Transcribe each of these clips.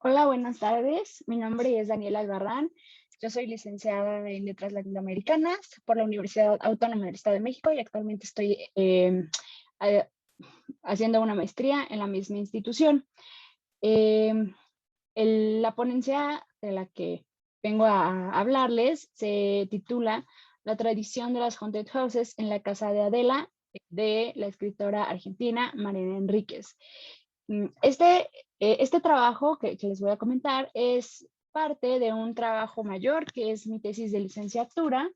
Hola, buenas tardes. Mi nombre es Daniela Albarrán. Yo soy licenciada en Letras Latinoamericanas por la Universidad Autónoma del Estado de México y actualmente estoy eh, haciendo una maestría en la misma institución. Em, la ponencia de la que vengo a hablarles se titula La tradición de las haunted houses en la casa de Adela, de la escritora argentina Mariana Enríquez. Este trabajo que les voy a comentar es parte de un trabajo mayor, que es mi tesis de licenciatura,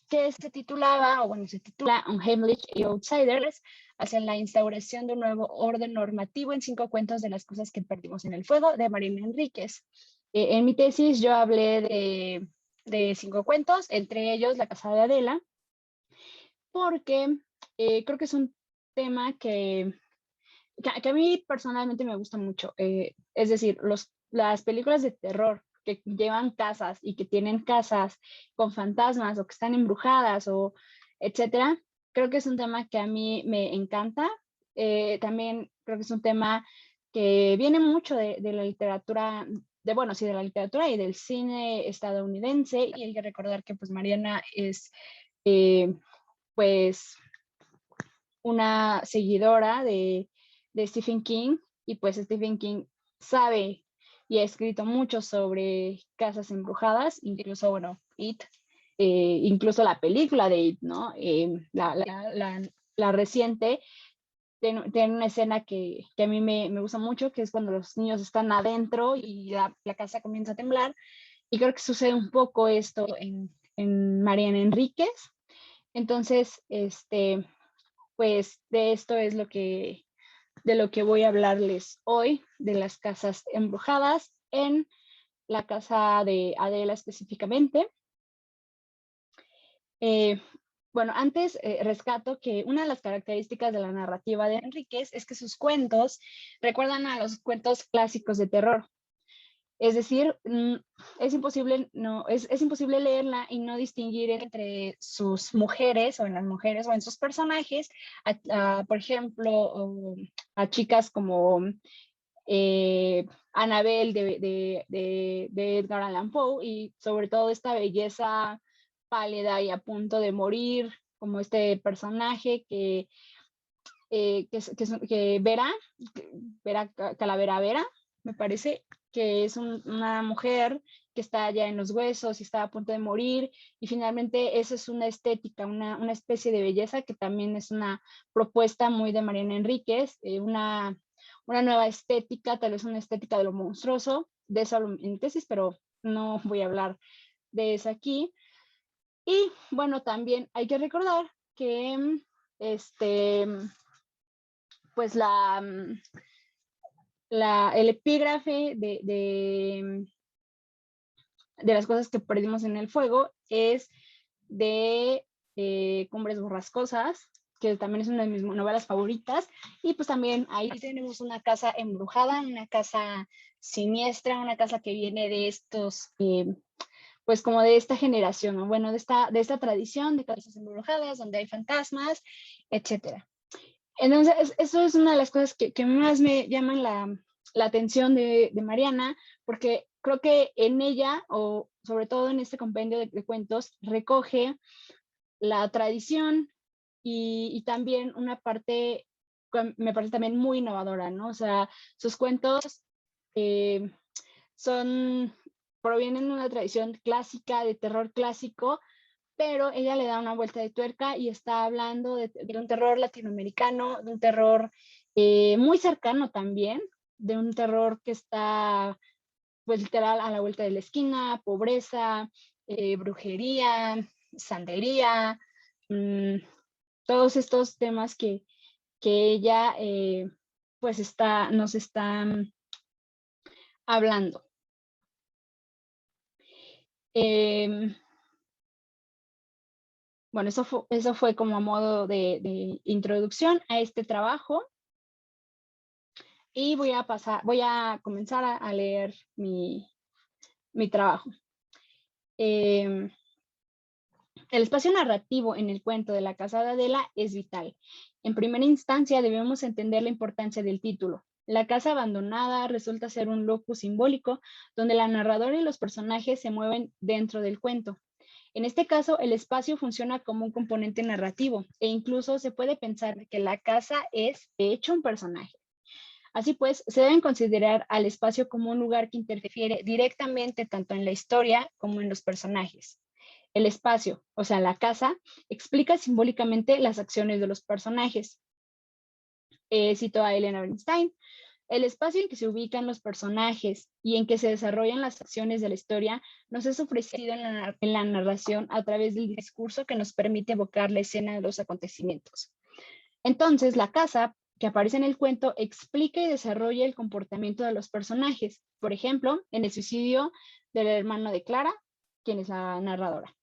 que se titulaba, o bueno, se titula Unheimlich y Outsiders, hacia la instauración de un nuevo orden normativo en 5 cuentos de las cosas que perdimos en el fuego, de Mariana Enríquez. En mi tesis yo hablé de 5 cuentos, entre ellos La casa de Adela, porque creo que es un tema que a mí personalmente me gusta mucho. Es decir, las películas de terror que llevan casas y que tienen casas con fantasmas o que están embrujadas o etcétera, creo que es un tema que a mí me encanta. También creo que es un tema que viene mucho de la literatura, bueno, sí, de la literatura y del cine estadounidense, y hay que recordar que pues Mariana es pues una seguidora de Stephen King, y pues Stephen King sabe y ha escrito mucho sobre casas embrujadas, incluso, bueno, It, incluso la película de It, ¿no? La reciente tiene una escena que a mí me gusta mucho, que es cuando los niños están adentro y la casa comienza a temblar, y creo que sucede un poco esto en Mariana Enríquez. Entonces, pues de esto es de lo que voy a hablarles hoy, de las casas embrujadas en la casa de Adela específicamente. Eh, bueno, antes rescato que una de las características de la narrativa de Enríquez es que sus cuentos recuerdan a los cuentos clásicos de terror. Es decir, es imposible leerla y no distinguir entre sus mujeres o en las mujeres o en sus personajes, por ejemplo, a chicas como Annabelle de Edgar Allan Poe, y sobre todo esta belleza pálida y a punto de morir, como este personaje que Vera Calavera Vera, me parece, que es una mujer que está ya en los huesos y está a punto de morir, y finalmente eso es una estética, una especie de belleza que también es una propuesta muy de Mariana Enríquez, una nueva estética, tal vez una estética de lo monstruoso. De eso hablo en mi tesis, pero no voy a hablar de eso aquí. Y bueno, también hay que recordar que pues el epígrafe de las cosas que perdimos en el fuego es de Cumbres Borrascosas, que también es una de mis novelas favoritas, y pues también ahí tenemos una casa embrujada, una casa siniestra, una casa que viene de estos, pues como de esta generación, ¿no? Bueno, de esta tradición de casas embrujadas, donde hay fantasmas, etcétera. Entonces, eso es una de las cosas que más me llaman la atención de Mariana, porque creo que en ella, o sobre todo en este compendio de cuentos, recoge la tradición y también una parte, me parece también muy innovadora, ¿no? O sea, sus cuentos eh, son, provienen de una tradición clásica, de terror clásico, pero ella le da una vuelta de tuerca y está hablando de un terror latinoamericano, de un terror muy cercano también, de un terror que está pues literal a la vuelta de la esquina: pobreza, brujería, santería, mmm, todos estos temas que ella pues nos está hablando. Bueno, eso fue como a modo de introducción a este trabajo, y voy a comenzar a leer mi trabajo. El espacio narrativo en el cuento de la casa de Adela es vital. En primera instancia debemos entender la importancia del título. La casa abandonada resulta ser un locus simbólico donde la narradora y los personajes se mueven dentro del cuento. En este caso, el espacio funciona como un componente narrativo e incluso se puede pensar que la casa es, de hecho, un personaje. Así pues, se deben considerar al espacio como un lugar que interfiere directamente tanto en la historia como en los personajes. El espacio, o sea, la casa, explica simbólicamente las acciones de los personajes. Cito a Elena Bernstein: el espacio en que se ubican los personajes y en que se desarrollan las acciones de la historia nos es ofrecido en la narración a través del discurso que nos permite evocar la escena de los acontecimientos. Entonces, la casa que aparece en el cuento explica y desarrolla el comportamiento de los personajes. Por ejemplo, en el suicidio del hermano de Clara, quien es la narradora.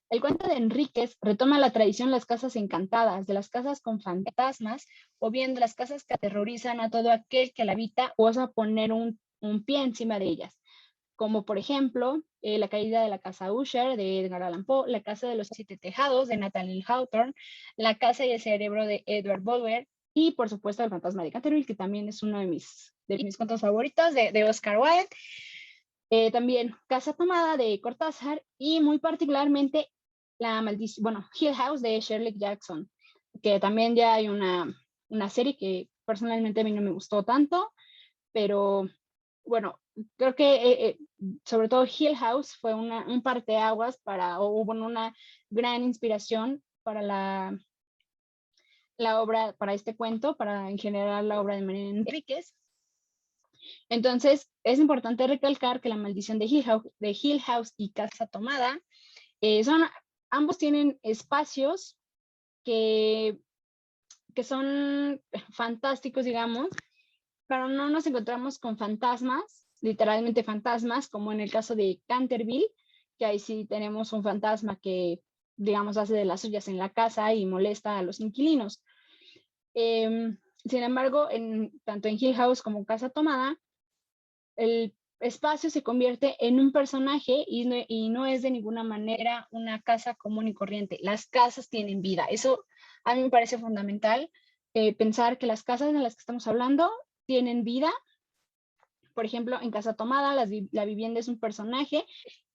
El cuento de Enríquez retoma la tradición de las casas encantadas, de las casas con fantasmas, o bien de las casas que aterrorizan a todo aquel que la habita o osa poner un pie encima de ellas, como por ejemplo La caída de la casa Usher de Edgar Allan Poe, La casa de los siete tejados de Nathaniel Hawthorne, La casa y el cerebro de Edward Bulwer, y por supuesto El fantasma de Canterville, que también es uno de mis cuentos favoritos de Oscar Wilde. También Casa Tomada de Cortázar y muy particularmente la maldición, bueno, Hill House de Shirley Jackson, que también ya hay una serie que personalmente a mí no me gustó tanto, pero bueno, creo que sobre todo Hill House fue un parteaguas para, o bueno, una gran inspiración para la obra, para este cuento, para en general la obra de Mariana Enríquez. Entonces, es importante recalcar que La maldición de Hill House y Casa Tomada ambos tienen espacios que son fantásticos, digamos, pero no nos encontramos con fantasmas, literalmente fantasmas, como en el caso de Canterville, que ahí sí tenemos un fantasma que, digamos, hace de las suyas en la casa y molesta a los inquilinos. Sin embargo, tanto en Hill House como Casa Tomada, el espacio se convierte en un personaje y no es de ninguna manera una casa común y corriente. Las casas tienen vida. Eso a mí me parece fundamental, pensar que las casas de las que estamos hablando tienen vida. Por ejemplo, en Casa Tomada, la vivienda es un personaje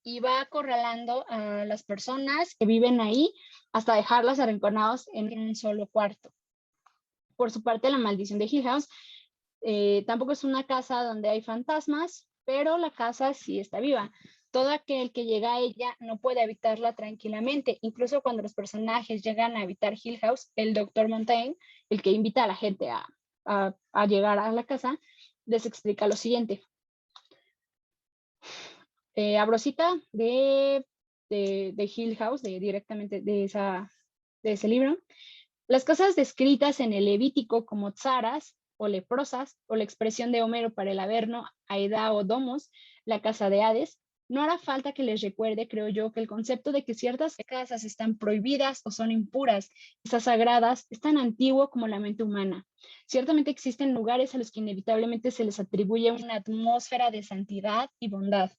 y va acorralando a las personas que viven ahí hasta dejarlas arrinconados en un solo cuarto. Por su parte, La maldición de Hill House tampoco es una casa donde hay fantasmas, pero la casa sí está viva. Todo aquel que llega a ella no puede habitarla tranquilamente. Incluso cuando los personajes llegan a habitar Hill House, el doctor Montaigne, el que invita a la gente a llegar a la casa, les explica lo siguiente. Abrosita de Hill House, directamente de ese libro. Las casas descritas en el Levítico como tsaras o leprosas, o la expresión de Homero para el Averno, Aeda o Domos, la casa de Hades, no hará falta que les recuerde, creo yo, que el concepto de que ciertas casas están prohibidas o son impuras, estas sagradas, es tan antiguo como la mente humana. Ciertamente existen lugares a los que inevitablemente se les atribuye una atmósfera de santidad y bondad.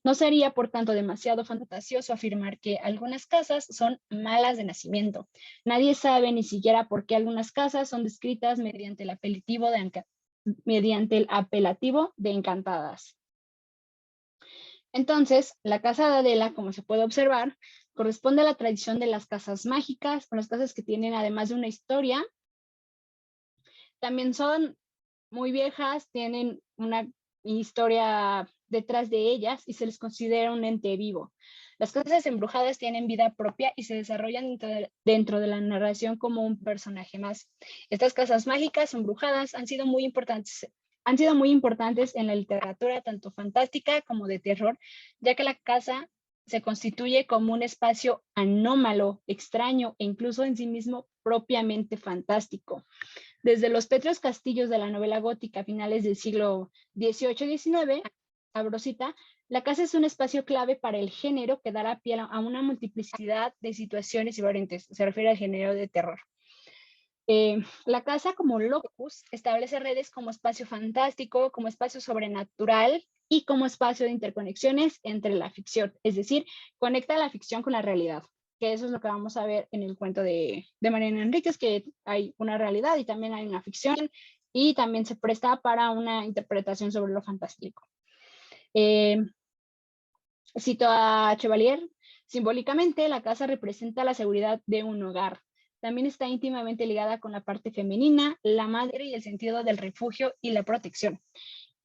No sería, por tanto, demasiado fantasioso afirmar que algunas casas son malas de nacimiento. Nadie sabe ni siquiera por qué algunas casas son descritas mediante el apelativo de encantadas. Entonces, la casa de Adela, como se puede observar, corresponde a la tradición de las casas mágicas, o las casas que tienen, además de una historia, también son muy viejas, tienen una historia detrás de ellas y se les considera un ente vivo. Las casas embrujadas tienen vida propia y se desarrollan dentro de la narración como un personaje más. Estas casas mágicas embrujadas han sido muy importantes en la literatura tanto fantástica como de terror, ya que la casa se constituye como un espacio anómalo, extraño e incluso en sí mismo propiamente fantástico. Desde los pétreos castillos de la novela gótica a finales del siglo XVIII-XIX, Abrosita, la casa es un espacio clave para el género que dará pie a una multiplicidad de situaciones y variantes. Se refiere al género de terror. La casa como locus establece redes como espacio fantástico, como espacio sobrenatural y como espacio de interconexiones entre la ficción. Es decir, conecta la ficción con la realidad, que eso es lo que vamos a ver en el cuento de Mariana Enríquez, que hay una realidad y también hay una ficción, y también se presta para una interpretación sobre lo fantástico. Cito a Chevalier: simbólicamente, la casa representa la seguridad de un hogar. También está íntimamente ligada con la parte femenina, la madre y el sentido del refugio y la protección.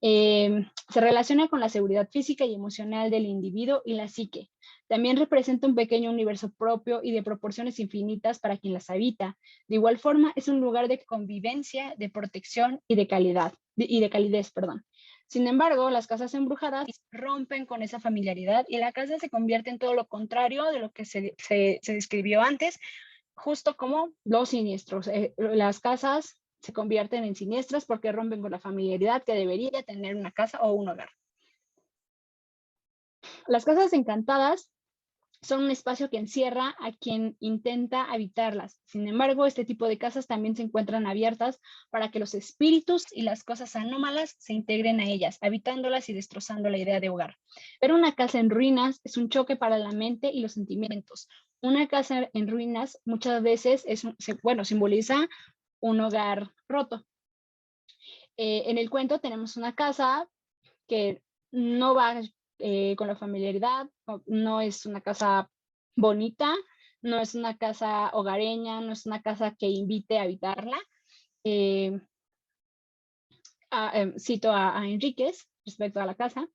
Se relaciona con la seguridad física y emocional del individuo y la psique. También representa un pequeño universo propio y de proporciones infinitas para quien las habita. De igual forma, es un lugar de convivencia, de protección y de calidez. Sin embargo, las casas embrujadas rompen con esa familiaridad y la casa se convierte en todo lo contrario de lo que se describió antes, justo como los siniestros. Las casas se convierten en siniestras porque rompen con la familiaridad que debería tener una casa o un hogar. Las casas encantadas son un espacio que encierra a quien intenta habitarlas. Sin embargo, este tipo de casas también se encuentran abiertas para que los espíritus y las cosas anómalas se integren a ellas, habitándolas y destrozando la idea de hogar. Pero una casa en ruinas es un choque para la mente y los sentimientos. Una casa en ruinas muchas veces simboliza un hogar roto. En el cuento tenemos una casa que no va con la familiaridad, no es una casa bonita, no es una casa hogareña, no es una casa que invite a habitarla. Cito a Enríquez respecto a la casa: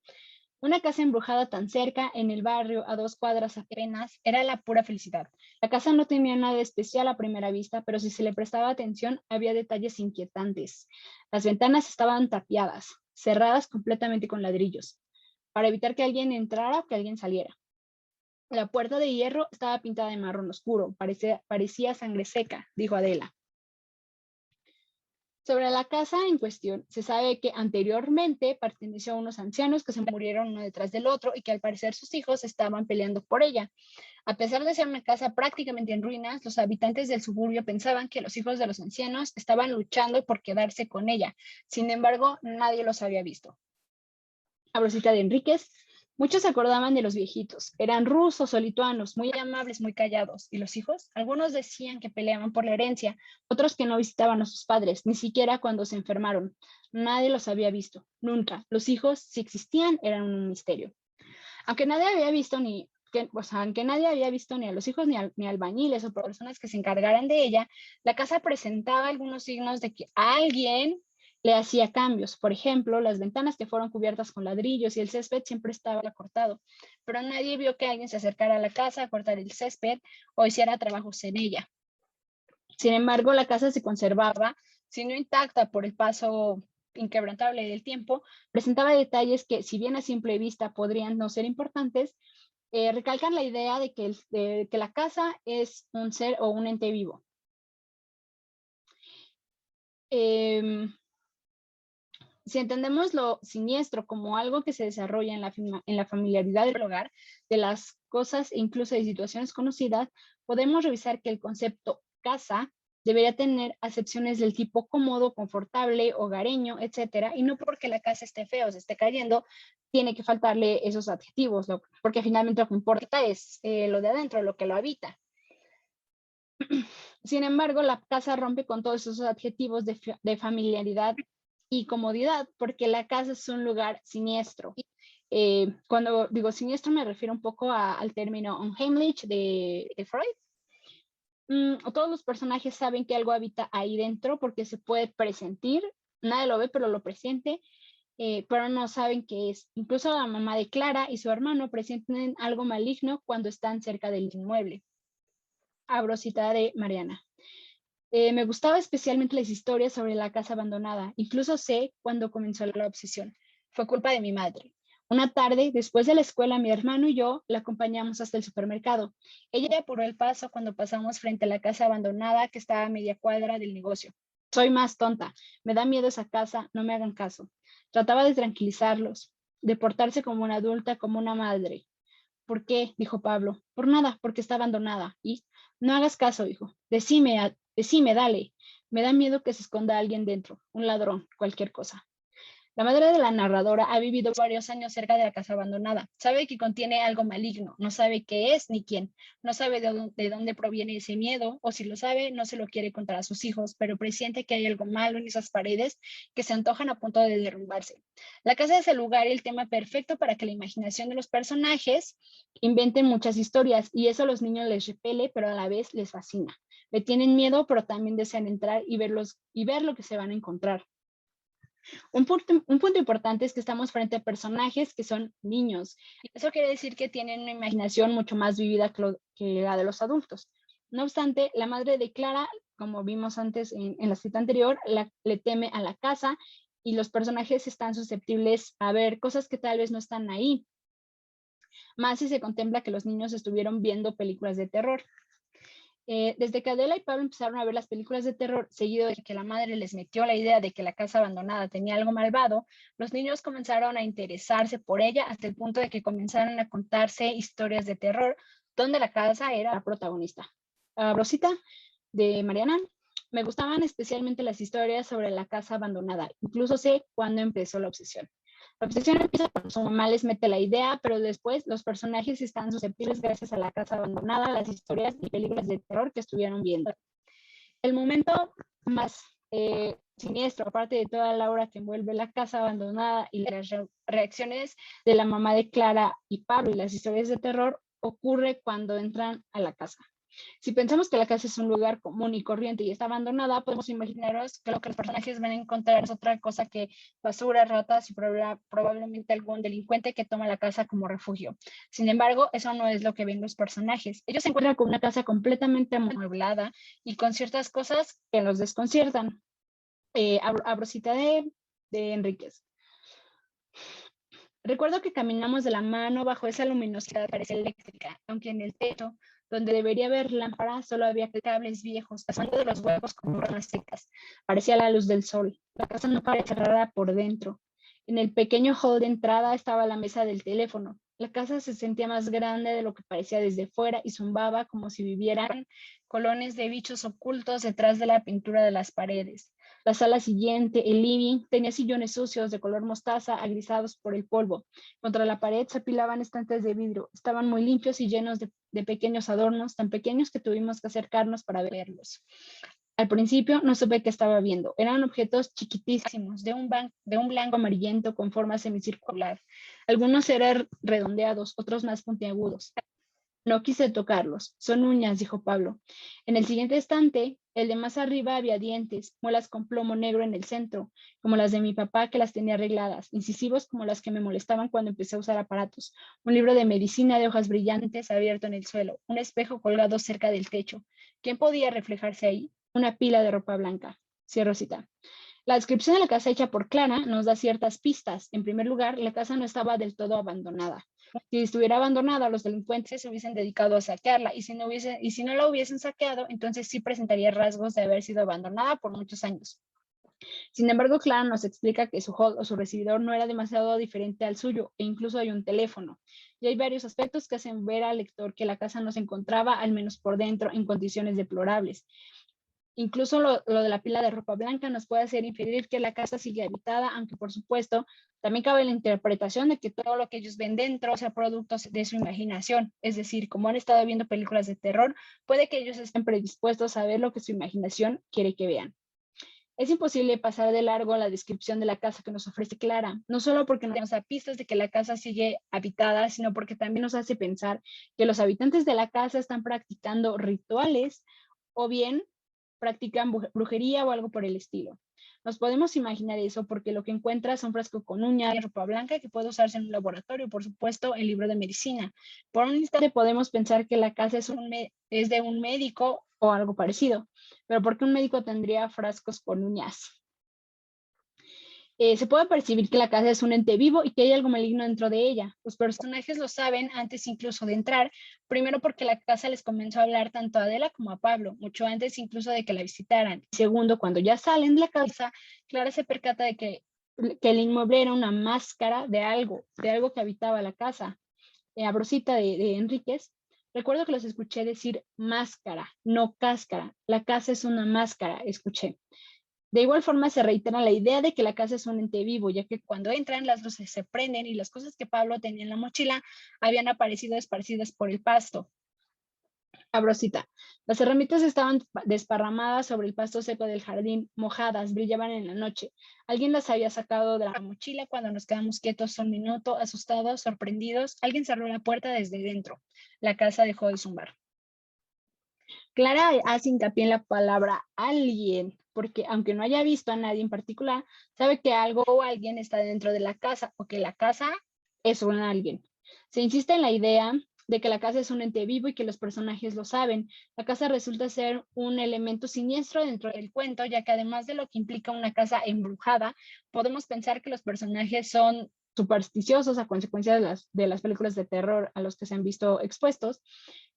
una casa embrujada tan cerca, en el barrio, a 2 cuadras apenas, era la pura felicidad. La casa no tenía nada de especial a primera vista, pero si se le prestaba atención, había detalles inquietantes. Las ventanas estaban tapiadas, cerradas completamente con ladrillos, para evitar que alguien entrara o que alguien saliera. La puerta de hierro estaba pintada de marrón oscuro, parecía sangre seca, dijo Adela. Sobre la casa en cuestión, se sabe que anteriormente perteneció a unos ancianos que se murieron uno detrás del otro y que al parecer sus hijos estaban peleando por ella. A pesar de ser una casa prácticamente en ruinas, los habitantes del suburbio pensaban que los hijos de los ancianos estaban luchando por quedarse con ella. Sin embargo, nadie los había visto. Abro cita de Enríquez: muchos se acordaban de los viejitos. Eran rusos o lituanos, muy amables, muy callados. ¿Y los hijos? Algunos decían que peleaban por la herencia, otros que no visitaban a sus padres, ni siquiera cuando se enfermaron. Nadie los había visto, nunca. Los hijos, si existían, eran un misterio. Aunque nadie había visto aunque nadie había visto ni a los hijos ni albañiles o personas que se encargaran de ella, la casa presentaba algunos signos de que alguien le hacía cambios. Por ejemplo, las ventanas que fueron cubiertas con ladrillos y el césped siempre estaba cortado, pero nadie vio que alguien se acercara a la casa a cortar el césped o hiciera trabajos en ella. Sin embargo, la casa se conservaba, si no intacta por el paso inquebrantable del tiempo, presentaba detalles que, si bien a simple vista podrían no ser importantes, recalcan la idea de que la casa es un ser o un ente vivo. Si entendemos lo siniestro como algo que se desarrolla en la familiaridad del hogar, de las cosas e incluso de situaciones conocidas, podemos revisar que el concepto casa debería tener acepciones del tipo cómodo, confortable, hogareño, etcétera, y no porque la casa esté fea o se esté cayendo, tiene que faltarle esos adjetivos, porque finalmente lo que importa es lo de adentro, lo que lo habita. Sin embargo, la casa rompe con todos esos adjetivos de familiaridad y comodidad, porque la casa es un lugar siniestro. Cuando digo siniestro me refiero un poco al término unheimlich de Freud. Todos los personajes saben que algo habita ahí dentro porque se puede presentir, nadie lo ve pero lo presiente, pero no saben qué es. Incluso la mamá de Clara y su hermano presienten algo maligno cuando están cerca del inmueble. Abro cita de Mariana: me gustaba especialmente las historias sobre la casa abandonada. Incluso sé cuándo comenzó la obsesión. Fue culpa de mi madre. Una tarde, después de la escuela, mi hermano y yo la acompañamos hasta el supermercado. Ella apuró el paso cuando pasamos frente a la casa abandonada que estaba a media cuadra del negocio. Soy más tonta. Me da miedo esa casa. No me hagan caso. Trataba de tranquilizarlos, de portarse como una adulta, como una madre. ¿Por qué?, dijo Pablo. Por nada, porque está abandonada. Y no hagas caso, hijo. Decime, dale. Me da miedo que se esconda alguien dentro, un ladrón, cualquier cosa. La madre de la narradora ha vivido varios años cerca de la casa abandonada. Sabe que contiene algo maligno, no sabe qué es ni quién, no sabe de dónde proviene ese miedo, o si lo sabe, no se lo quiere contar a sus hijos, pero presiente que hay algo malo en esas paredes que se antojan a punto de derrumbarse. La casa es el lugar y el tema perfecto para que la imaginación de los personajes inventen muchas historias, y eso a los niños les repele, pero a la vez les fascina. Le tienen miedo, pero también desean entrar y ver lo que se van a encontrar. Un punto importante es que estamos frente a personajes que son niños. Eso quiere decir que tienen una imaginación mucho más vivida que la de los adultos. No obstante, la madre de Clara, como vimos antes en la cita anterior, le teme a la casa, y los personajes están susceptibles a ver cosas que tal vez no están ahí, más si se contempla que los niños estuvieron viendo películas de terror. Desde que Adela y Pablo empezaron a ver las películas de terror, seguido de que la madre les metió la idea de que la casa abandonada tenía algo malvado, los niños comenzaron a interesarse por ella hasta el punto de que comenzaron a contarse historias de terror donde la casa era la protagonista. Rosita, de Mariana, me gustaban especialmente las historias sobre la casa abandonada. Incluso sé cuándo empezó la obsesión. La obsesión empieza cuando su mamá les mete la idea, pero después los personajes están susceptibles gracias a la casa abandonada, las historias y películas de terror que estuvieron viendo. El momento más siniestro, aparte de toda la aura que envuelve la casa abandonada y las reacciones de la mamá de Clara y Pablo y las historias de terror, ocurre cuando entran a la casa. Si pensamos que la casa es un lugar común y corriente y está abandonada, podemos imaginaros que lo que los personajes van a encontrar es otra cosa que basura, ratas y probablemente algún delincuente que toma la casa como refugio. Sin embargo, eso no es lo que ven los personajes. Ellos se encuentran con una casa completamente amueblada y con ciertas cosas que los desconciertan. Abro cita de Enríquez. Recuerdo que caminamos de la mano bajo esa luminosidad parecía eléctrica, aunque en el techo, donde debería haber lámparas, solo había cables viejos, pasando de los huecos como ramas secas. Parecía la luz del sol. La casa no parecía rara por dentro. En el pequeño hall de entrada estaba la mesa del teléfono. La casa se sentía más grande de lo que parecía desde fuera y zumbaba como si vivieran colones de bichos ocultos detrás de la pintura de las paredes. La sala siguiente, el living, tenía sillones sucios de color mostaza, agrisados por el polvo. Contra la pared se apilaban estantes de vidrio. Estaban muy limpios y llenos de pequeños adornos, tan pequeños que tuvimos que acercarnos para verlos. Al principio no supe qué estaba viendo. Eran objetos chiquitísimos, de un blanco amarillento con forma semicircular. Algunos eran redondeados, otros más puntiagudos. No quise tocarlos. Son uñas, dijo Pablo. En el siguiente estante, el de más arriba, había dientes, muelas con plomo negro en el centro, como las de mi papá, que las tenía arregladas, incisivos como las que me molestaban cuando empecé a usar aparatos, un libro de medicina de hojas brillantes abierto en el suelo, un espejo colgado cerca del techo. ¿Quién podía reflejarse ahí? Una pila de ropa blanca. Cierro cita. La descripción de la casa hecha por Clara nos da ciertas pistas. En primer lugar, la casa no estaba del todo abandonada. Si estuviera abandonada, los delincuentes se hubiesen dedicado a saquearla, y si no la hubiesen saqueado, entonces sí presentaría rasgos de haber sido abandonada por muchos años. Sin embargo, Clara nos explica que su hall o su recibidor no era demasiado diferente al suyo, e incluso hay un teléfono. Y hay varios aspectos que hacen ver al lector que la casa no se encontraba, al menos por dentro, en condiciones deplorables. Incluso lo de la pila de ropa blanca nos puede hacer inferir que la casa sigue habitada, aunque por supuesto también cabe la interpretación de que todo lo que ellos ven dentro sea producto de su imaginación. Es decir, como han estado viendo películas de terror, puede que ellos estén predispuestos a ver lo que su imaginación quiere que vean. Es imposible pasar de largo la descripción de la casa que nos ofrece Clara, no solo porque nos da pistas de que la casa sigue habitada, sino porque también nos hace pensar que los habitantes de la casa están practicando rituales o bien practican brujería o algo por el estilo. Nos podemos imaginar eso porque lo que encuentras es un frasco con uñas y ropa blanca que puede usarse en un laboratorio, por supuesto, el libro de medicina. Por un instante podemos pensar que la casa es de un médico o algo parecido, pero ¿por qué un médico tendría frascos con uñas? Se puede percibir que la casa es un ente vivo y que hay algo maligno dentro de ella. Los personajes lo saben antes incluso de entrar, primero porque la casa les comenzó a hablar tanto a Adela como a Pablo, mucho antes incluso de que la visitaran. Segundo, cuando ya salen de la casa, Clara se percata de que el inmueble era una máscara de algo que habitaba la casa. Abro cita de Enríquez. Recuerdo que los escuché decir máscara, no cáscara. La casa es una máscara, escuché. De igual forma se reitera la idea de que la casa es un ente vivo, ya que cuando entran las luces se prenden y las cosas que Pablo tenía en la mochila habían aparecido esparcidas por el pasto. Abro cita. Las herramientas estaban desparramadas sobre el pasto seco del jardín, mojadas, brillaban en la noche. Alguien las había sacado de la mochila cuando nos quedamos quietos un minuto, asustados, sorprendidos. Alguien cerró la puerta desde dentro. La casa dejó de zumbar. Clara hace hincapié en la palabra alguien, porque aunque no haya visto a nadie en particular, sabe que algo o alguien está dentro de la casa o que la casa es un alguien. Se insiste en la idea de que la casa es un ente vivo y que los personajes lo saben. La casa resulta ser un elemento siniestro dentro del cuento, ya que además de lo que implica una casa embrujada, podemos pensar que los personajes son supersticiosos a consecuencia de las películas de terror a los que se han visto expuestos.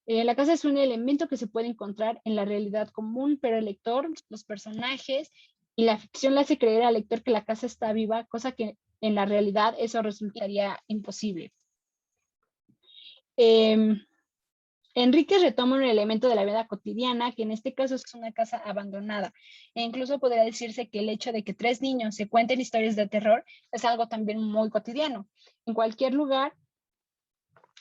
La casa es un elemento que se puede encontrar en la realidad común, pero el lector, los personajes y la ficción le hace creer al lector que la casa está viva, cosa que en la realidad eso resultaría imposible. Enrique retoma un elemento de la vida cotidiana, que en este caso es una casa abandonada. E incluso podría decirse que el hecho de que 3 niños se cuenten historias de terror es algo también muy cotidiano. En cualquier lugar,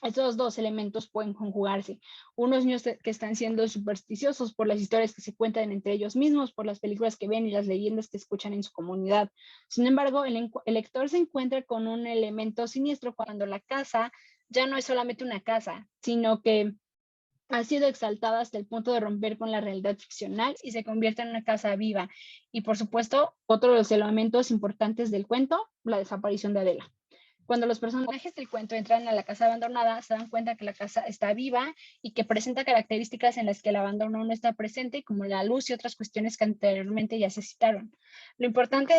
estos dos elementos pueden conjugarse. Unos niños que están siendo supersticiosos por las historias que se cuentan entre ellos mismos, por las películas que ven y las leyendas que escuchan en su comunidad. Sin embargo, el lector se encuentra con un elemento siniestro cuando la casa ya no es solamente una casa, sino que ha sido exaltada hasta el punto de romper con la realidad ficcional y se convierte en una casa viva. Y por supuesto, otro de los elementos importantes del cuento, la desaparición de Adela. Cuando los personajes del cuento entran a la casa abandonada, se dan cuenta que la casa está viva y que presenta características en las que el abandono no está presente, como la luz y otras cuestiones que anteriormente ya se citaron. Lo importante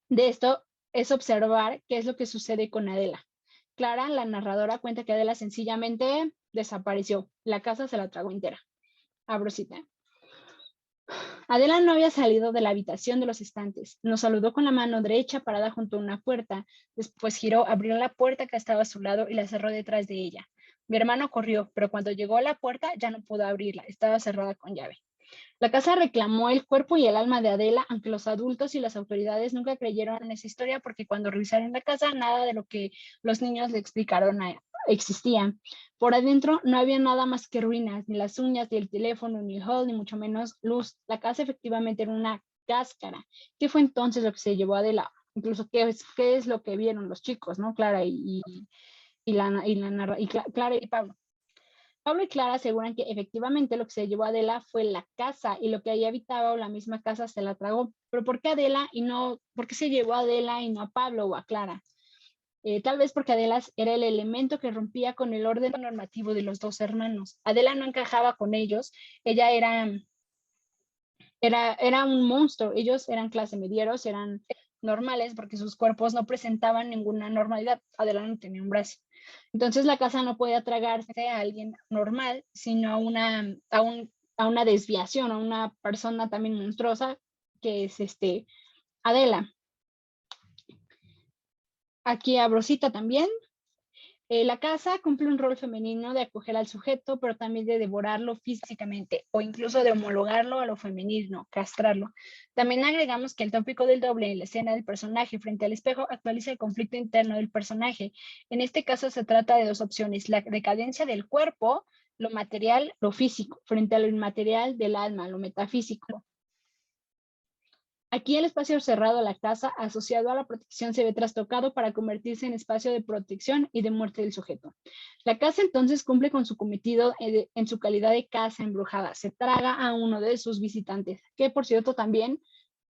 de esto es observar qué es lo que sucede con Adela. Clara, la narradora, cuenta que Adela sencillamente desapareció. La casa se la tragó entera. Abro cita. Adela no había salido de la habitación de los estantes. Nos saludó con la mano derecha parada junto a una puerta. Después giró, abrió la puerta que estaba a su lado y la cerró detrás de ella. Mi hermano corrió, pero cuando llegó a la puerta ya no pudo abrirla. Estaba cerrada con llave. La casa reclamó el cuerpo y el alma de Adela, aunque los adultos y las autoridades nunca creyeron en esa historia porque cuando revisaron la casa, nada de lo que los niños le explicaron existía. Por adentro no había nada más que ruinas, ni las uñas, ni el teléfono, ni el hall, ni mucho menos luz. La casa efectivamente era una cáscara. ¿Qué fue entonces lo que se llevó a Adela? Incluso, ¿qué es lo que vieron los chicos, ¿no? Clara Clara y Pablo. Pablo y Clara aseguran que efectivamente lo que se llevó a Adela fue la casa y lo que ahí habitaba o la misma casa se la tragó. Pero ¿por qué Adela y no, por qué se llevó a Adela y no a Pablo o a Clara? Tal vez porque Adela era el elemento que rompía con el orden normativo de los dos hermanos. Adela no encajaba con ellos, ella era un monstruo, ellos eran clase medieros, eran normales porque sus cuerpos no presentaban ninguna normalidad. Adela no tenía un brazo. Entonces la casa no podía tragarse a alguien normal, sino a una desviación, a una persona también monstruosa que es Adela. Aquí abro cita también. La casa cumple un rol femenino de acoger al sujeto, pero también de devorarlo físicamente o incluso de homologarlo a lo femenino, castrarlo. También agregamos que el tópico del doble en la escena del personaje frente al espejo actualiza el conflicto interno del personaje. En este caso se trata de dos opciones, la decadencia del cuerpo, lo material, lo físico, frente a lo inmaterial del alma, lo metafísico. Aquí el espacio cerrado a la casa, asociado a la protección, se ve trastocado para convertirse en espacio de protección y de muerte del sujeto. La casa entonces cumple con su cometido en su calidad de casa embrujada. Se traga a uno de sus visitantes, que por cierto también,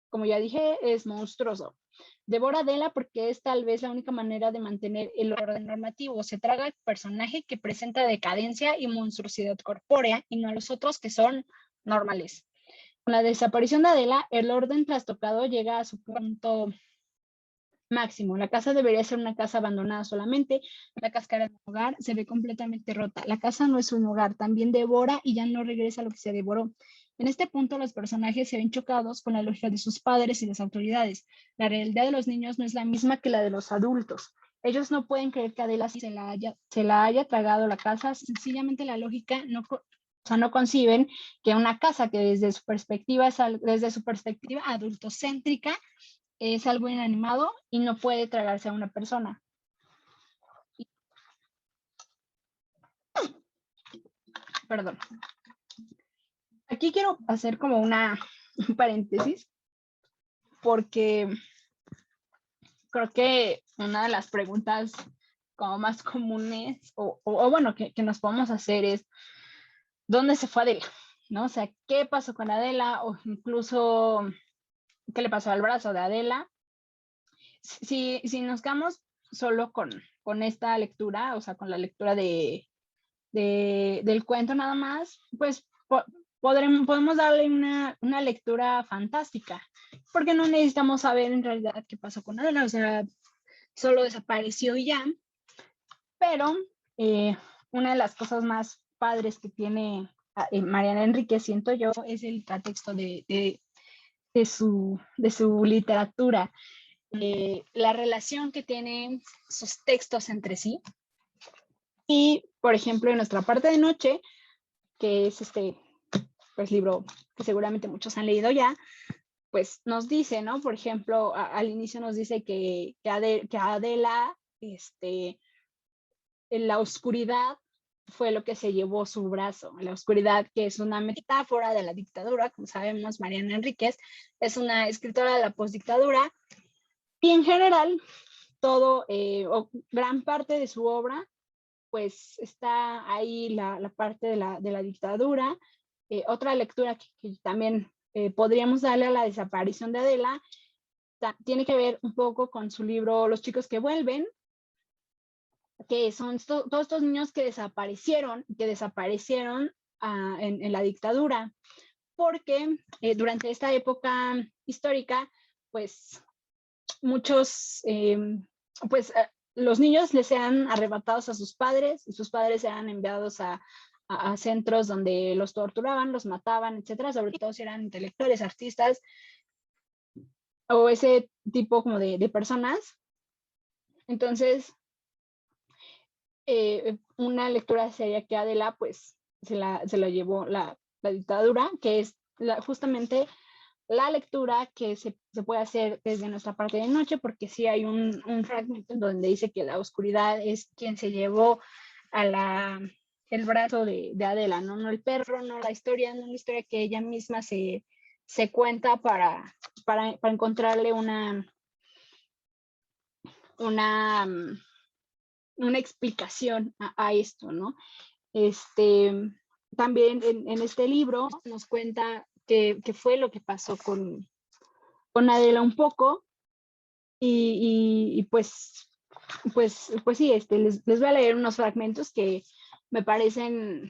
como ya dije, es monstruoso. Devora a Adela porque es tal vez la única manera de mantener el orden normativo. Se traga al personaje que presenta decadencia y monstruosidad corpórea y no a los otros que son normales. Con la desaparición de Adela, el orden trastocado llega a su punto máximo. La casa debería ser una casa abandonada solamente. La cáscara del hogar se ve completamente rota. La casa no es un hogar, también devora y ya no regresa a lo que se devoró. En este punto, los personajes se ven chocados con la lógica de sus padres y las autoridades. La realidad de los niños no es la misma que la de los adultos. Ellos no pueden creer que Adela se la haya tragado la casa. Sencillamente la lógica O sea, no conciben que una casa que desde su perspectiva, desde su perspectiva adultocéntrica, es algo inanimado y no puede tragarse a una persona. Perdón. Aquí quiero hacer como un paréntesis, porque creo que una de las preguntas como más comunes, o bueno, que nos podemos hacer es, ¿dónde se fue Adela? ¿No? O sea, ¿qué pasó con Adela? O incluso, ¿qué le pasó al brazo de Adela? Si nos quedamos solo con esta lectura, o sea, con la lectura del cuento nada más, pues podemos darle una lectura fantástica, porque no necesitamos saber en realidad qué pasó con Adela, o sea, solo desapareció y ya. Pero una de las cosas más padres que tiene Mariana Enríquez, siento yo, es el pretexto de su literatura, la relación que tienen sus textos entre sí. Y, por ejemplo, en nuestra parte de noche, que es pues, libro que seguramente muchos han leído ya, pues nos dice, ¿no? Por ejemplo, al inicio nos dice que Adela, en la oscuridad fue lo que se llevó su brazo. La oscuridad, que es una metáfora de la dictadura, como sabemos, Mariana Enríquez es una escritora de la postdictadura, y en general, todo o gran parte de su obra, pues está ahí la parte de la dictadura. Otra lectura que también podríamos darle a la desaparición de Adela tiene que ver un poco con su libro Los chicos que vuelven, que son todos estos niños que desaparecieron en la dictadura, porque durante esta época histórica, pues muchos, los niños les eran arrebatados a sus padres y sus padres eran enviados a centros donde los torturaban, los mataban, etcétera, sobre todo si eran intelectuales, artistas o ese tipo como de personas. Entonces, una lectura sería que Adela pues se la llevó la dictadura, que es justamente la lectura que se puede hacer desde nuestra parte de noche, porque sí hay un fragmento donde dice que la oscuridad es quien se llevó el brazo de Adela, ¿no? No el perro, no la historia, no la historia que ella misma se cuenta para encontrarle una explicación a esto, ¿no? También en este libro nos cuenta qué fue lo que pasó con Adela un poco, y pues sí, les voy a leer unos fragmentos que me parecen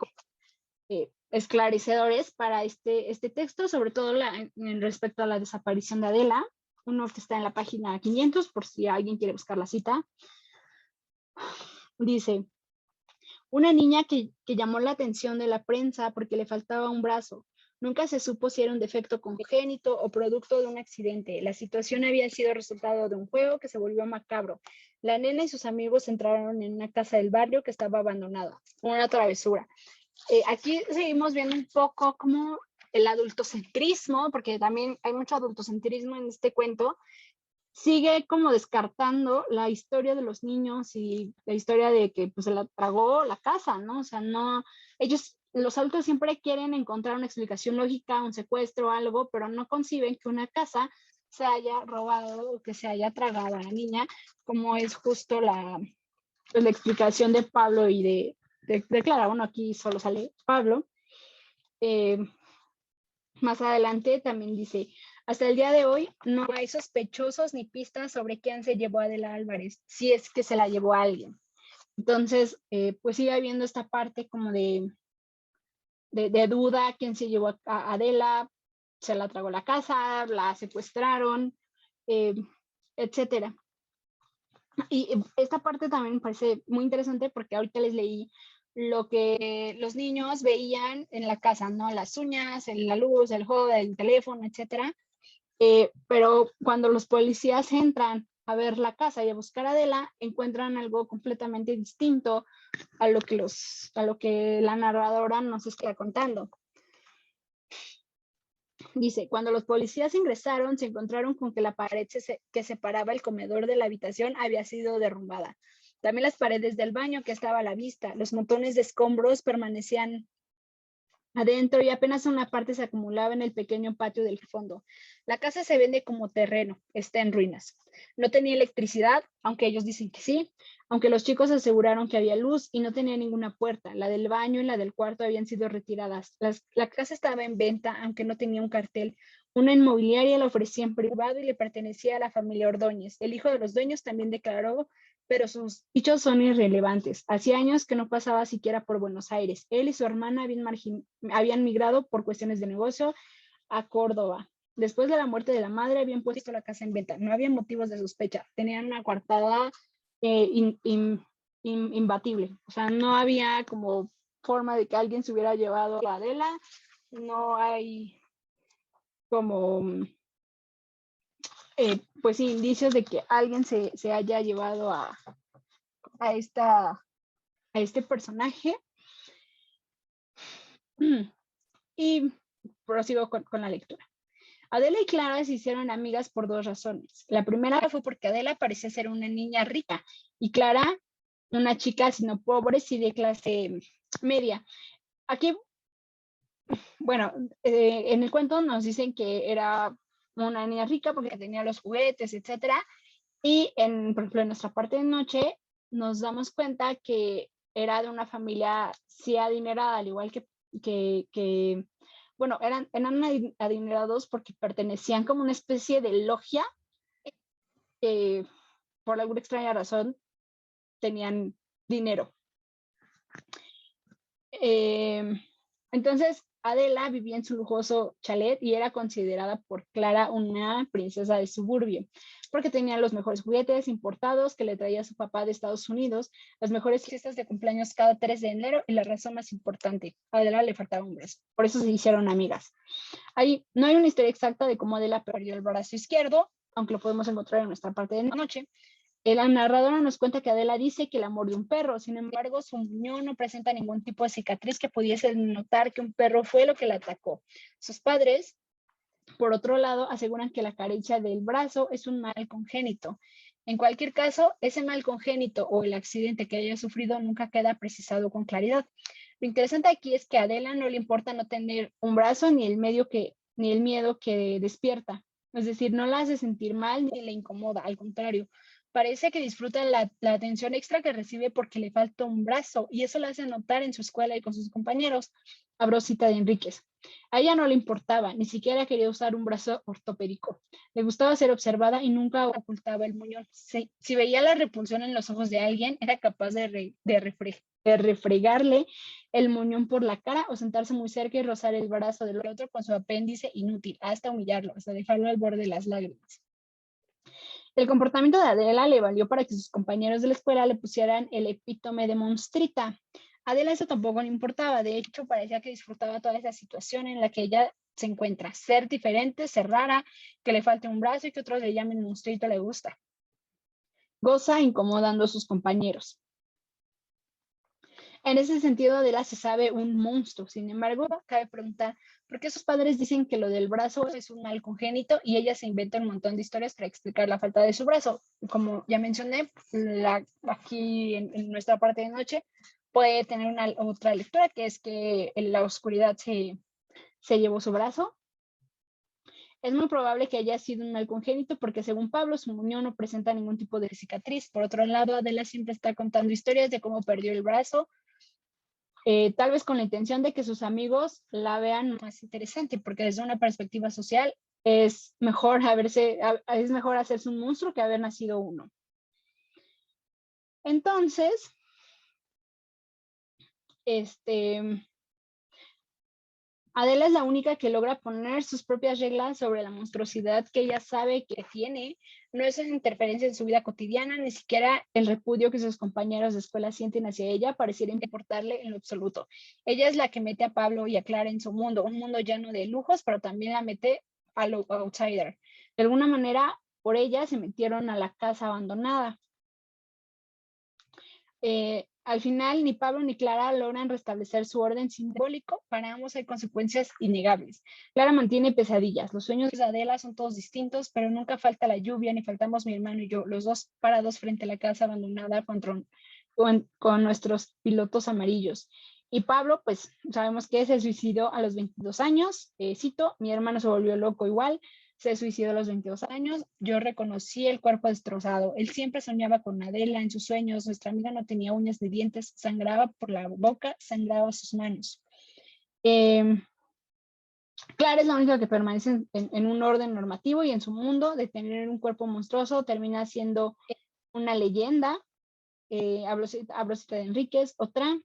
esclarecedores para este texto, sobre todo en respecto a la desaparición de Adela, uno que está en la página 500, por si alguien quiere buscar la cita. Dice: una niña que llamó la atención de la prensa porque le faltaba un brazo. Nunca se supo si era un defecto congénito o producto de un accidente. La situación había sido resultado de un juego que se volvió macabro. La nena y sus amigos entraron en una casa del barrio que estaba abandonada. Una travesura. Aquí seguimos viendo un poco como el adultocentrismo, porque también hay mucho adultocentrismo en este cuento, sigue como descartando la historia de los niños y la historia de que pues se la tragó la casa, ¿no? O sea, no, ellos, los adultos siempre quieren encontrar una explicación lógica, un secuestro, algo, pero no conciben que una casa se haya robado o que se haya tragado a la niña, como es justo la explicación de Pablo y de Clara. Bueno, aquí solo sale Pablo. Más adelante también dice: hasta el día de hoy no hay sospechosos ni pistas sobre quién se llevó a Adela Álvarez, si es que se la llevó a alguien. Entonces, pues sigue habiendo esta parte como de duda, quién se llevó a Adela, se la tragó la casa, la secuestraron, etcétera. Y esta parte también me parece muy interesante porque ahorita les leí lo que los niños veían en la casa, ¿no? Las uñas, la luz, el juego del teléfono, etcétera. Pero cuando los policías entran a ver la casa y a buscar a Adela, encuentran algo completamente distinto a lo que la narradora nos está contando. Dice, cuando los policías ingresaron, se encontraron con que la pared que separaba el comedor de la habitación había sido derrumbada. También las paredes del baño que estaba a la vista. Los montones de escombros permanecían adentro y apenas una parte se acumulaba en el pequeño patio del fondo. La casa se vende como terreno, está en ruinas. No tenía electricidad, aunque ellos dicen que sí, aunque los chicos aseguraron que había luz y no tenía ninguna puerta. La del baño y la del cuarto habían sido retiradas. La casa estaba en venta, aunque no tenía un cartel. Una inmobiliaria la ofrecía en privado y le pertenecía a la familia Ordóñez. El hijo de los dueños también declaró, pero sus dichos son irrelevantes. Hacía años que no pasaba siquiera por Buenos Aires. Él y su hermana habían migrado por cuestiones de negocio a Córdoba. Después de la muerte de la madre, habían puesto la casa en venta. No había motivos de sospecha. Tenían una coartada imbatible. O sea, no había como forma de que alguien se hubiera llevado a Adela. No hay como, pues sí, indicios de que alguien se haya llevado a este personaje. Y prosigo con la lectura. Adela y Clara se hicieron amigas por dos razones. La primera fue porque Adela parecía ser una niña rica y Clara una chica, sino pobre, sí de clase media. Aquí, bueno, en el cuento nos dicen que era una niña rica porque tenía los juguetes, etcétera. Y por ejemplo, en nuestra parte de noche nos damos cuenta que era de una familia sí adinerada, al igual que bueno, eran adinerados porque pertenecían como una especie de logia que por alguna extraña razón tenían dinero. Entonces, Adela vivía en su lujoso chalet y era considerada por Clara una princesa de suburbio, porque tenía los mejores juguetes importados que le traía su papá de Estados Unidos, las mejores fiestas de cumpleaños cada 3 de enero y la razón más importante, a Adela le faltaba un brazo, por eso se hicieron amigas. Ahí no hay una historia exacta de cómo Adela perdió el brazo izquierdo, aunque lo podemos encontrar en nuestra parte de noche. La narradora nos cuenta que Adela dice que la mordió un perro, sin embargo, su muñón no presenta ningún tipo de cicatriz que pudiese notar que un perro fue lo que la atacó. Sus padres, por otro lado, aseguran que la carencia del brazo es un mal congénito. En cualquier caso, ese mal congénito o el accidente que haya sufrido nunca queda precisado con claridad. Lo interesante aquí es que a Adela no le importa no tener un brazo ni el miedo que despierta. Es decir, no la hace sentir mal ni le incomoda, al contrario. Parece que disfruta la atención extra que recibe porque le falta un brazo y eso la hace notar en su escuela y con sus compañeros. Abro cita de Enríquez. A ella no le importaba, ni siquiera quería usar un brazo ortopédico. Le gustaba ser observada y nunca ocultaba el muñón. Si veía la repulsión en los ojos de alguien, era capaz de refregarle el muñón por la cara o sentarse muy cerca y rozar el brazo del otro con su apéndice inútil, hasta humillarlo, hasta dejarlo al borde de las lágrimas. El comportamiento de Adela le valió para que sus compañeros de la escuela le pusieran el epítome de monstrita. A Adela eso tampoco le importaba, de hecho parecía que disfrutaba toda esa situación en la que ella se encuentra. Ser diferente, ser rara, que le falte un brazo y que otros le llamen monstruito le gusta. Goza incomodando a sus compañeros. En ese sentido, Adela se sabe un monstruo. Sin embargo, cabe preguntar por qué sus padres dicen que lo del brazo es un mal congénito y ella se inventa un montón de historias para explicar la falta de su brazo. Como ya mencioné, aquí en nuestra parte de noche puede tener una otra lectura, que es que en la oscuridad se llevó su brazo. Es muy probable que haya sido un mal congénito porque según Pablo, su muñón no presenta ningún tipo de cicatriz. Por otro lado, Adela siempre está contando historias de cómo perdió el brazo, tal vez con la intención de que sus amigos la vean más interesante, porque desde una perspectiva social es mejor hacerse un monstruo que haber nacido uno. Entonces, Adela es la única que logra poner sus propias reglas sobre la monstruosidad que ella sabe que tiene. No es una interferencia en su vida cotidiana, ni siquiera el repudio que sus compañeros de escuela sienten hacia ella pareciera importarle en lo absoluto. Ella es la que mete a Pablo y a Clara en su mundo, un mundo lleno de lujos, pero también la mete a lo outsider. De alguna manera, por ella se metieron a la casa abandonada. Al final, ni Pablo ni Clara logran restablecer su orden simbólico. Para ambos hay consecuencias innegables. Clara mantiene pesadillas. Los sueños de Adela son todos distintos, pero nunca falta la lluvia, ni faltamos mi hermano y yo, los dos parados frente a la casa abandonada con nuestros pilotos amarillos. Y Pablo, pues sabemos que se suicidó a los 22 años. Cito, mi hermano se volvió loco igual. Se suicidó a los 22 años. Yo reconocí el cuerpo destrozado. Él siempre soñaba con Adela en sus sueños. Nuestra amiga no tenía uñas ni dientes. Sangraba por la boca, sangraba sus manos. Clara es la única que permanece en un orden normativo y en su mundo de tener un cuerpo monstruoso termina siendo una leyenda. Abrosita de Enríquez, otra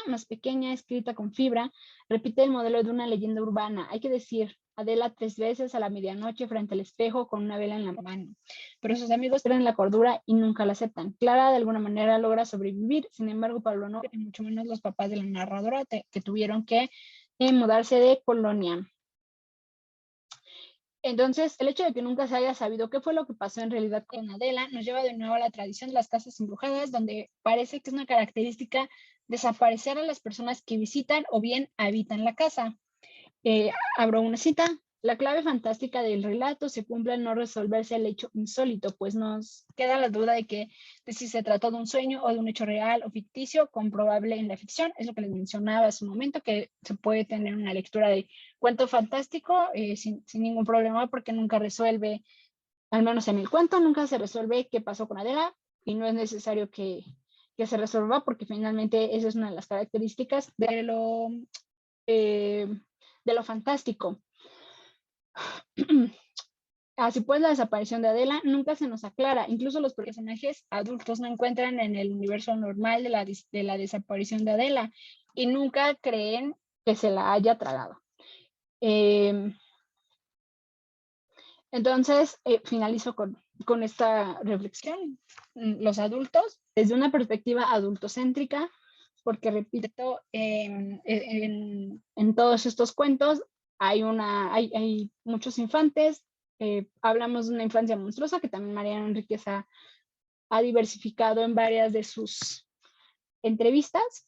más pequeña, escrita con fibra, repite el modelo de una leyenda urbana. Hay que decir, Adela 3 veces a la medianoche frente al espejo con una vela en la mano. Pero sus amigos pierden la cordura y nunca la aceptan. Clara de alguna manera logra sobrevivir, sin embargo Pablo no, y mucho menos los papás de la narradora que tuvieron que mudarse de colonia. Entonces, el hecho de que nunca se haya sabido qué fue lo que pasó en realidad con Adela nos lleva de nuevo a la tradición de las casas embrujadas, donde parece que es una característica desaparecer a las personas que visitan o bien habitan la casa. Abro una cita. La clave fantástica del relato se cumple al no resolverse el hecho insólito, pues nos queda la duda de si se trató de un sueño o de un hecho real o ficticio, comprobable en la ficción. Es lo que les mencionaba hace un momento, que se puede tener una lectura de cuento fantástico sin ningún problema, porque nunca resuelve, al menos en el cuento, nunca se resuelve qué pasó con Adela, y no es necesario que se resuelva, porque finalmente esa es una de las características de lo fantástico. Así pues, la desaparición de Adela nunca se nos aclara. Incluso los personajes adultos no encuentran en el universo normal de la desaparición de Adela y nunca creen que se la haya tragado. Entonces, finalizo con esta reflexión. Los adultos, desde una perspectiva adultocéntrica, porque repito, en todos estos cuentos hay muchos infantes. Hablamos de una infancia monstruosa que también Mariana Enríquez ha diversificado en varias de sus entrevistas.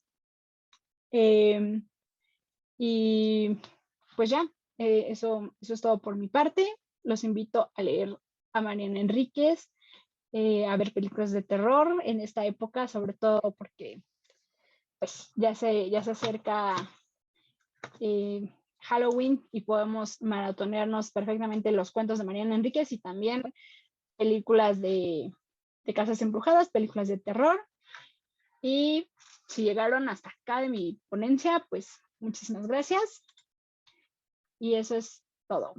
Y pues ya, eso es todo por mi parte. Los invito a leer a Mariana Enríquez, a ver películas de terror en esta época, sobre todo porque pues ya se acerca Halloween y podemos maratonearnos perfectamente los cuentos de Mariana Enríquez y también películas de casas embrujadas, películas de terror. Y si llegaron hasta acá de mi ponencia, pues muchísimas gracias. Y eso es todo.